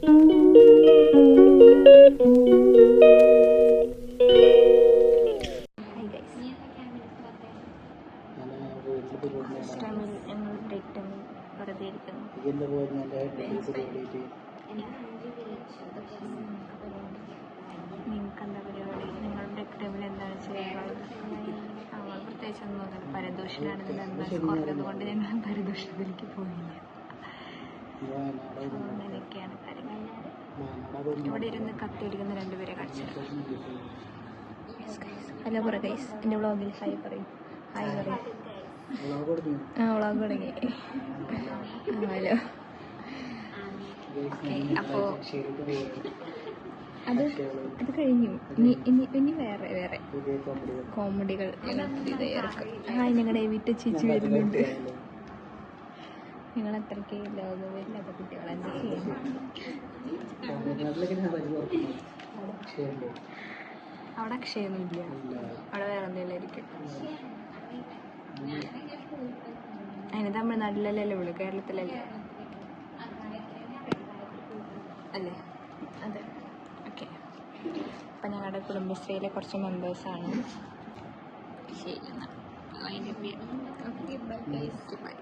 നിങ്ങൾക്കെന്താ പരിപാടി? നിങ്ങളുടെ ടൈമിൽ എന്താണ് ചെയ്യാറുള്ളത്? നമ്മൾ പ്രത്യേകിച്ചൊന്നുമില്ല. പരദൂഷണാണെന്ന് എന്താ കുറഞ്ഞത് കൊണ്ട് ഞങ്ങൾ പരദൂഷണത്തിലേക്ക് പോയില്ല. അങ്ങനെയൊക്കെയാണ് കാര്യങ്ങൾ. ഇവിടെ ഇരുന്ന് കത്തിയടിക്കുന്ന രണ്ടുപേരെ കാണിച്ചു. ഹലോ പറ ഗൈസ്, എൻ്റെ വ്ളോഗിൽ ഹായ് പറയും. ഹായ് പറയും. വ്ളോഗ് തുടങ്ങി. ഹലോ. അപ്പോൾ അത് കഴിഞ്ഞു. ഇനി വേറെ കോമഡികൾ ഞങ്ങൾ തയ്യാറാക്കും. ഹായ്, ഞങ്ങളുടെ വീട്ടിൽ ചേച്ചി വരുന്നുണ്ട്. നിങ്ങൾ അത്രയ്ക്ക് ലോകമില്ലാത്ത കുട്ടികൾ എന്താ ചെയ്യുന്നത്? അവിടെ അക്ഷയൊന്നും ഇല്ല. അവിടെ വേറെ എന്തെങ്കിലുമായിരിക്കും. അതിന് തമിഴ്നാട്ടിലല്ലേ ഉള്ളൂ, കേരളത്തിലല്ലേ അല്ലേ? അതെ. ഓക്കെ. അപ്പം ഞങ്ങളുടെ കുടുംബശ്രീയിലെ കുറച്ച് മെമ്പേഴ്സാണ്. ശരി എന്നാൽ. Okay, by.